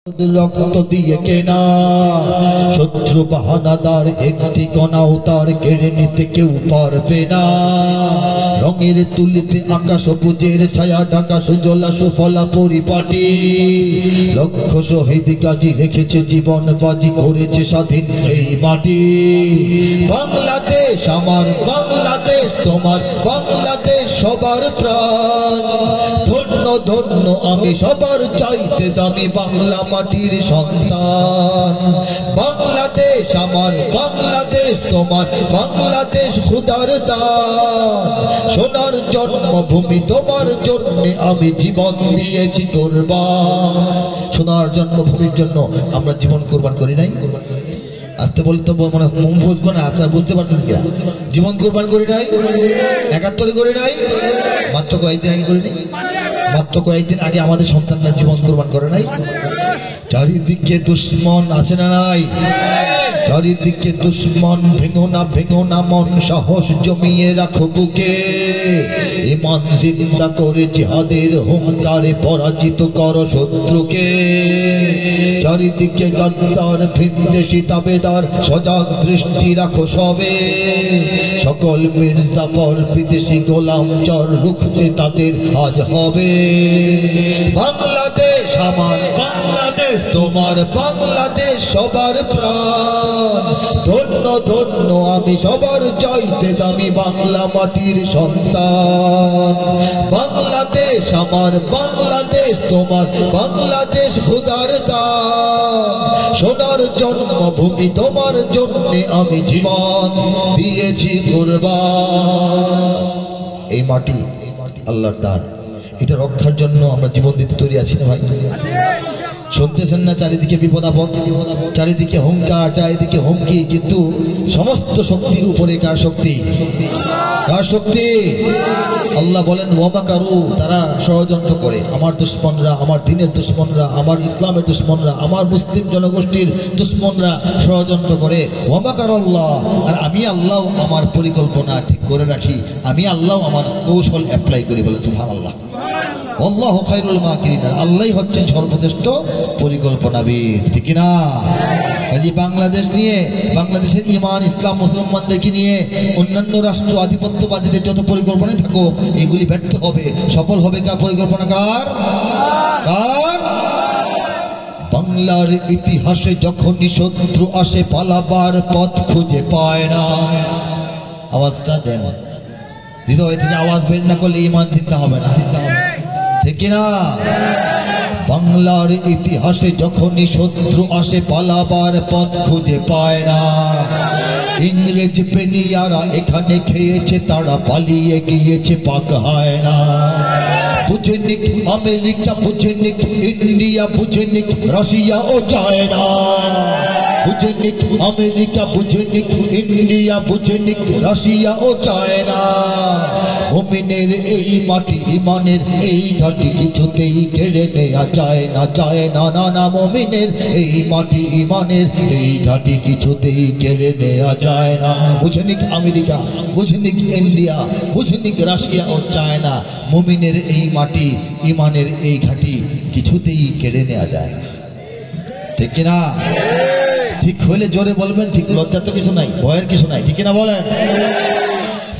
রক্ত দিয়ে কেনা শত্রু বাহানাদার একটি কণাও তার কেড়ে নিতে কেউ পারবে না। রঙের তুলিতে আকাশ সবুজের ছায়া ঢাকা সুজলা সুফলা পরিপাটি। লক্ষ শহীদ গাজী রেখেছে জীবন বাজি করেছে স্বাধীন এই মাটি। বাংলাদেশ আমার, বাংলাদেশ তোমার, বাংলাদেশ সবার প্রাণ। ধন্য ধন্য আমি সবার চাইতে দামি বাংলা মাটির সন্তান। বাংলাদেশ আমার, বাংলাদেশ তোমার, বাংলাদেশ খুদার দান। সোনার জন্মভূমি তোমার জন্য আমি জীবন দিয়েছি কুরবান। সোনার জন্মভূমির জন্য আমরা জীবন কুরবান করি নাই? আসতে বলে তো মানে মুখ বুঝবো না, আপনারা বুঝতে পারছেন কিনা? জীবন কুরবান করি নাই? ৭১ করি নাই? মাত্র কয়েকদিন আগে করিনি? মাত্র কয়েকদিন আগে আমাদের সন্তানরা জীবন কুরবান করে নাই? চারিদিকে দুশ্মন আছে না নাই? চারিদিকে দুশ্মন, ভেঙো না মন, সাহস জমিয়ে রাখো বুকে। ঈমান জিন্দা করে জিহাদের হুঙ্কারে পরাজিত করো শত্রুকে। চারিদিকে গাদ্দার ভিনদেশী তাবেদার, সজাগ দৃষ্টি রাখো সবে। সকল মির্জাফর বিদেশি গোলাম চর রুখতে তাদের আজ হবে। বাংলাদেশ আমার, বাংলাদেশ তোমার, বাংলাদেশ সবার প্রাণ। ধন্য ধন্য আমি সবার চাইতে দামি বাংলা মাটির সন্তান। বাংলাদেশ আমার, বাংলাদেশ তোমার, বাংলাদেশ খুদার দান। সোনার জন্মভূমি তোমার জন্য আমি জীবন দিয়েছি কুরবান। এই মাটি আল্লাহর দান, এটা রক্ষার জন্য আমরা জীবন দিতে তৈরি আছি না ভাই? শুনতেছেন না? চারিদিকে বিপদ আপদ, চারিদিকে হুঙ্কার, চারিদিকে হুমকি, কিন্তু সমস্ত শক্তির উপরে কার শক্তি? কার শক্তি? আল্লাহ বলেন ওয়ামাকারু, তারা ষড়যন্ত্র করে। আমার দুশ্মনরা, আমার দিনের দুশ্মনরা, আমার ইসলামের দুশ্মনরা, আমার মুসলিম জনগোষ্ঠীর দুশ্মনরা ষড়যন্ত্র করে। ওয়ামাকার আল্লাহ, আর আমি আল্লাহ আমার পরিকল্পনা ঠিক করে রাখি, আমি আল্লাহ আমার কৌশল অ্যাপ্লাই করি। বলে সুবহানাল্লাহ। আল্লাহু খায়রুল মাকিরিন, আল্লাহই হচ্ছেন সর্বশ্রেষ্ঠ পরিকল্পনাবিদ, ঠিক না? কাজে বাংলাদেশ নিয়ে, বাংলাদেশের ঈমান ইসলাম মুসলমানদেরকে নিয়ে অন্যান্য রাষ্ট্র আধিপত্যবাদীদের যত পরিকল্পনাই থাকুক, এগুলি ব্যর্থ হবে। সফল হবে কার পরিকল্পনা? কার? বাংলার ইতিহাসে যখনই শত্রু আসে পালাবার পথ খুঁজে পায় না। আওয়াজটা দেন, হৃদয় থেকে আওয়াজ বের না করলে ঈমান চিন্তা হবে না, ঠিক না? বাংলার ইতিহাসে যখনই শত্রু আসে পালাবার পথ খুঁজে পায় না। ইংরেজ পেনিয়ারা এখানে খেয়েছে, তারা পালিয়ে গিয়েছে পাক হয় না। বুঝেনি আমেরিকা, বুঝেনি ইন্ডিয়া, বুঝেনি রাশিয়া ও চায়না। বুঝেনি আমেরিকা, বুঝেনি ইন্ডিয়া, বুঝেনি রাশিয়া ও চায়না। মুমিনের এই মাটি, ঈমানের এই ঘাটি কিছুতেই কেড়ে নেওয়া যায় না, যায় না, না না। মুমিনের এই মাটি, ঈমানের এই ঘাটি কিছুতেই কেড়ে নেওয়া যায় না। বুঝেনি আমেরিকা, বুঝেনি ইন্ডিয়া, বুঝেনি রাশিয়া ও চায়না। মুমিনের এই মাটি, ঈমানের এই ঘাটি কিছুতেই কেড়ে নেওয়া যায় না, ঠিক কিনা? ঠিক হইলে জোরে বলবেন, ঠিক। লজ্জার তো কিছু নাই, ভয়ের কিছু নাই, ঠিক কিনা বলেন?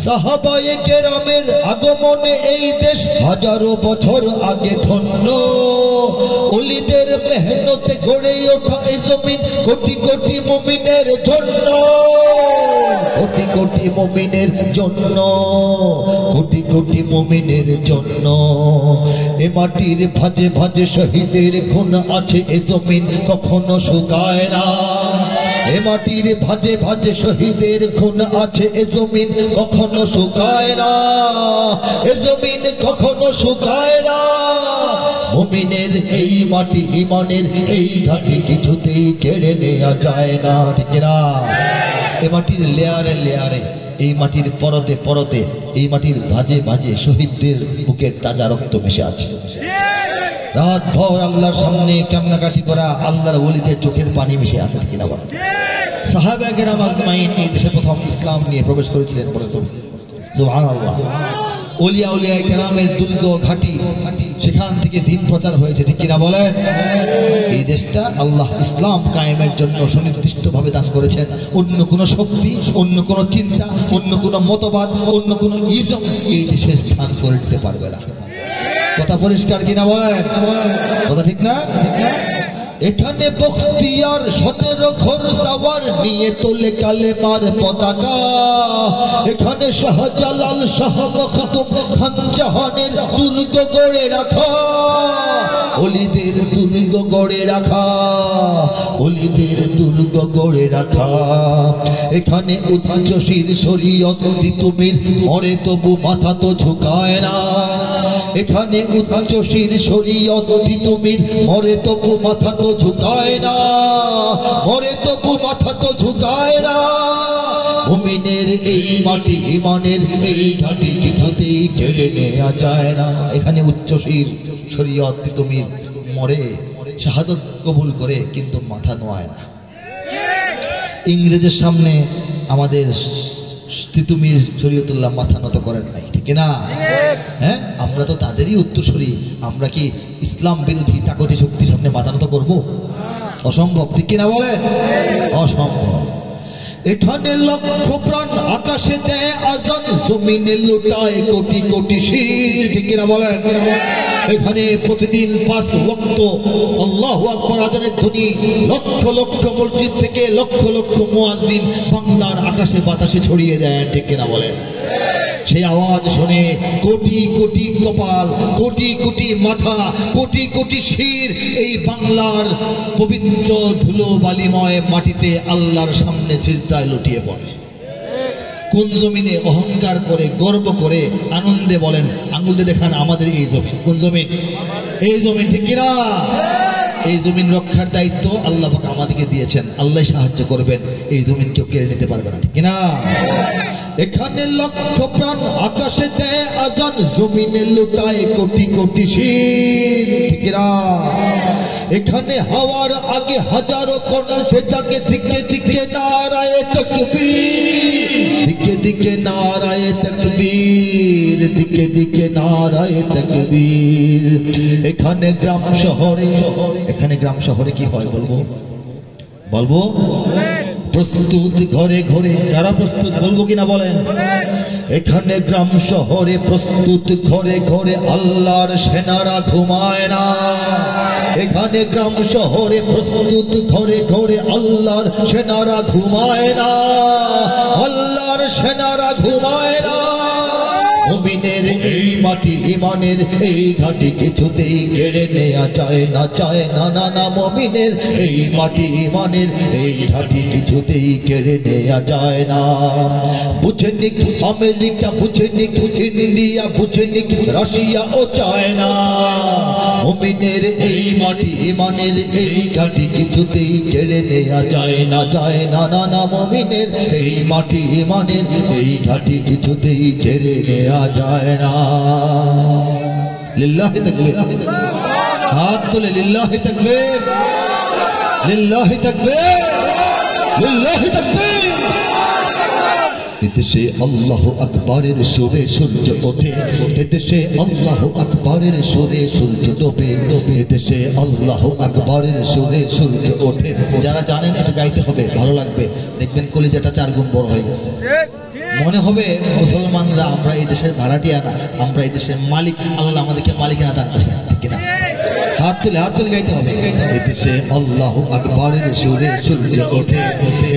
সাহাবায়ে কেরামের আগমনে এই দেশ হাজারো বছর আগে ধন্য। ওলিদের মেহনতে গড়ে ওঠা এই জমিন কোটি কোটি মুমিনের জন্য, কোটি কোটি মুমিনের জন্য, কোটি কোটি মুমিনের জন্য। এ মাটির ভাজে ভাজে শহীদের খুন আছে, এ জমিন কখনো শুকায় না। এ মাটির ভাজে ভাজে শহীদের খুন আছে, এ জমিন কখনো শুকায় না, এ জমিন কখনো শুকায় না। মুমিনের এই মাটি, ঈমানের এই ঘাটি কিছুতেই কেড়ে নেওয়া যায় না, ঠিক না? এ মাটির লেয়ারে লেয়ারে, এই মাটির পরতে পরতে, এই মাটির ভাজে ভাজে শহীদদের বুকের তাজা রক্ত মিশে আছে। রাত ভর আল্লাহর সামনে কান্নাকাটি করা আল্লাহর ওলিদের চোখের পানি মিশে আছে, ঠিক না বলেন? সাহাবায়ে কেরাম আজমাইন এই দেশে প্রথম ইসলাম নিয়ে প্রবেশ করেছিলেন, বলেছেন সুবহানাল্লাহ। ওলিয়া উলিয়া কেরামের দুর্গ ঘাটি সেখান থেকে দিন প্রচার হয়েছে, ঠিক কিনা বলেন? এই দেশটা আল্লাহ ইসলাম কায়েমের জন্য সুনির্দিষ্টভাবে দান করেছেন। অন্য কোনো শক্তি, অন্য কোনো চিন্তা, অন্য কোনো মতবাদ, অন্য কোনো ইজম এই দেশে স্থান করে দিতে পারবে না। কথা পরিষ্কার কিনা বলেন? কথা ঠিক না? ঠিক না? এখানে বখতিয়ার 17 ঘোর সাওয়ার নিয়ে তোলে কালেমার পতাকা। এখানে শাহজালাল শাহ মখদুম খান জাহানের দুর্গ গড়ে রাখা, ওলিদের দুর্গ গড়ে রাখা, ওলিদের দুর্গ গড়ে রাখা। এখানে উচ্চশীর শরীয়ত তিতুমির মরে তবু মাথা তো ঝুঁকায় না। এখানে উচ্চশীর শরীয়ত তিতুমির মরে তবু মাথা তো ঝুঁকায় না, মরে তবু মাথা তো ঝুঁকায় না। মুমিনের এই মাটি ইমানের এই ঘাটি কিছুতেই কেড়ে নেওয়া যায় না। এখানে উচ্চশীর শরীয়ত তিতুমির মরে শাহাদত কবুল করে কিন্তু মাথা নোয়ায় না। ইংরেজের সামনে আমাদের তিতুমির শরীয়তুল্লাহ মাথা নত করেন নাই, ঠিক না? হ্যাঁ, আমরা তো তাদেরই উত্তরসূরি। আমরা কি ইসলাম বিরোধী তাকতি শক্তির সামনে মাথা নত করবো? অসম্ভব, ঠিক কিনা বলেন? অসম্ভব। এখানে লক্ষ প্রাণ আকাশে দেয় আজান, জমিনে লুটায় কোটি কোটি শির, ঠিক কিনা বলেন? এখানে প্রতিদিন 5 ওয়াক্ত আল্লাহু আকবার আজানের ধ্বনি লক্ষ লক্ষ মসজিদ থেকে লক্ষ লক্ষ মুয়াজ্জিন বাংলার আকাশে বাতাসে ছড়িয়ে দেন, ঠিক কিনা বলেন? সেই আওয়াজ শুনে কোটি কোটি কপাল, কোটি কোটি মাথা, কোটি কোটি শির এই বাংলার পবিত্র ধুলো বালিময় মাটিতে আল্লাহর সামনে সিজদায় লুটিয়ে পড়ে। কোন জমিনে অহংকার করে গর্ব করে আনন্দে বলেন, আঙ্গুল দিয়ে দেখান আমাদের এই জমিন। কোন জমিন? এই জমিন, ঠিক কিনা? এই জমিন রক্ষার দায়িত্ব আল্লাহ পাক আমাদেরকে দিয়েছেন। আল্লাহ সাহায্য করবেন, এই জমিন কেউ কেড়ে নিতে পারবে না, ঠিক কিনা? এখানে লক্ষ প্রাণ আকাশে দেয় আজান, জমিনে লুটায় কোটি কোটি শির, ঠিক কিনা? এখানে হাওয়ার আগে হাজারো কণ্ঠে জাগে দিকে দিকে নারায়ে তাকবীর, দিকে দিকে নারায়ে তাকবীর, দিকে দিকে নারায়ে তাকবীর। এখানে গ্রাম শহরে, এখানে গ্রাম শহরে কি হয় বলবো? বলবো? প্রস্তুত ঘরে ঘরে, যারা প্রস্তুত বলবো কিনা বলেন? এখানে গ্রাম শহরে প্রস্তুত ঘরে ঘরে আল্লাহর সেনারা ঘুমায় না। এখানে গ্রাম শহরে প্রস্তুত ঘরে ঘরে আল্লাহর সেনারা ঘুমায় না, আল্লাহর সেনারা ঘুমায় না। মুমিনের এই মাটি ইমানের এই ঘাটি কিছুতেই কেড়ে নেওয়া যায় না, চায় না, না না। মুমিনের এই মাটি ইমানের এই ঘাটি কিছুতেই কেড়ে নেওয়া যায় না। বুঝেনি আমেরিকা, বুঝেনি ইন্ডিয়া, বুঝেনি রাশিয়া ও চায়না। মুমিনের এই মাটি ইমানের এই ঘাটি কিছুতেই কেড়ে নেওয়া যায় না, যায় না, না না। মুমিনের এই মাটি ইমানের এই ঘাটি কিছুতেই কেড়ে নেওয়া যায় না। লিল্লাহি তাকবীর, হাত তুলে লিল্লাহি তাকবীর, লিল্লাহি তাকবীর, লিল্লাহি তাকবীর। এদেশে আল্লাহু আকবারের সুরে সূর্য ওঠে, এদেশে আল্লাহু আকবারের সুরে সূর্য ডোবে, এদেশে আল্লাহু আকবারের সুরে সূর্য ওঠে। যারা জানেন এটা গাইতে হবে, ভালো লাগবে, দেখবেন কলিজাটা 4 গুণ বড় হয়ে গেছে। মনে হবে মুসলমানরা আমরা এই দেশের ভাড়াটিয়া না, আমরা এই দেশের মালিক। আল্লাহ আমাদেরকে মালিকানা দান করেছেন, ঠিক কিনা? হাত তুলে গাইতে হবে। এদেশে আল্লাহু আকবারের সুরে সূর্য ওঠে,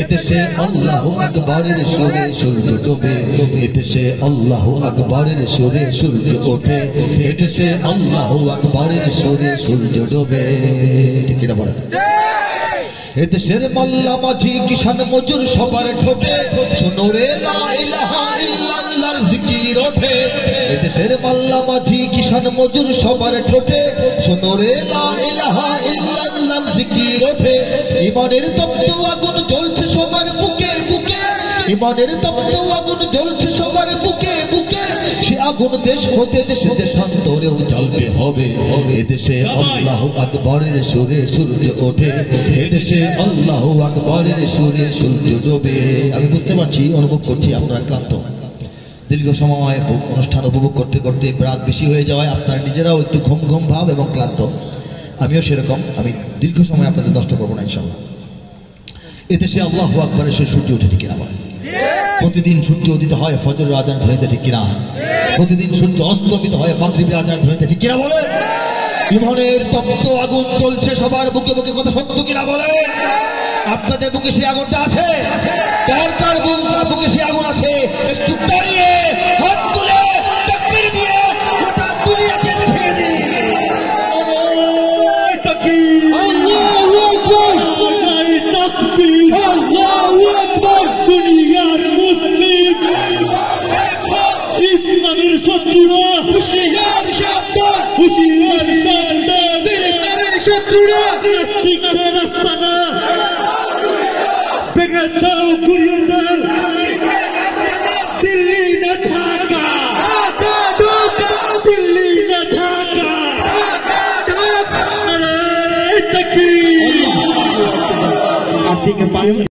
এদেশে আল্লাহু আকবারের সুরে সূর্য ডোবে, এদেশে আল্লাহু আকবারের সুরে সূর্য ওঠে, এদেশে আল্লাহু আকবারের সুরে সূর্য ডোবে, ঠিক কিনা বলেন? এদেশের মাল্লা মাঝি কিষান মজুর সবার ঠোঁটে শোনো রে লা ইলাহা ইল্লাল্লাহর জিকির ওঠে। এদেশের মাল্লা মাঝি কিষান মজুর সবার ঠোঁটে শোনো রে লা ইলাহা ইল্লাল্লাহর জিকির ওঠে। ইমানের তপ্ত আগুন জ্বলছে সবার বুকে বুকে, ইমানের তপ্ত আগুন জ্বলছে সবার বুকে বুকে। সে আগুন দেশ হতে দেশে দেশান্তরেও জ্বলবে হবে। এদেশে আল্লাহু আকবারের সুরে সূর্য ওঠে, এদেশে আল্লাহু আকবারের সুরে সূর্য ডোবে। আমি বুঝতে পারছি, অনুভব করছি আপনারা ক্লান্ত। দীর্ঘ সময় অনুষ্ঠান উপভোগ করতে করতে রাত বেশি হয়ে যাওয়ায় আপনারা নিজেরাও একটু ঘুম ঘুম ভাব এবং ক্লান্ত, আমিও সেরকম। আমি দীর্ঘ সময় আপনাদের নষ্ট করবো না ইনশাল্লাহ। এদেশে আল্লাহু আকবার সে সূর্য উঠে ঠিক কিনা বলেন? প্রতিদিন সূর্য উদিত হয় ফজরের আজান ধ্বনিতে ঠিক কিনা? প্রতিদিন সূর্য অস্তমিত হয় মাগরিবের আজান ধ্বনিতে ঠিক কিনা বলেন? ইমানের তপ্ত আগুন চলছে সবার বুকে বুকে, কথা সত্য কিনা বলেন? আপনাদের বুকে সেই আগুনটা আছে? কার কার বুকে সেই আগুন আছে? একটু দাঁড়িয়ে হাত তুলে তাকবীর দিয়ে গোটা দুনিয়াকে দেখিয়ে দিন। আল্লাহু আকবার, তাকবীর, আল্লাহু আকবার। দুনিয়ার মুসলিম ইসলামের শত্রুরা হুঁশিয়ার সাবধান, হুঁশিয়ার সাবধান। ইসলামের শত্রুরা নাস্তিকদের রাস্তা না ভেঙে দাও, ঘুরিয়ে দাও। দিল্লি না ঢাকা, দিল্লি না ঢাকা। আরে তাকবীর।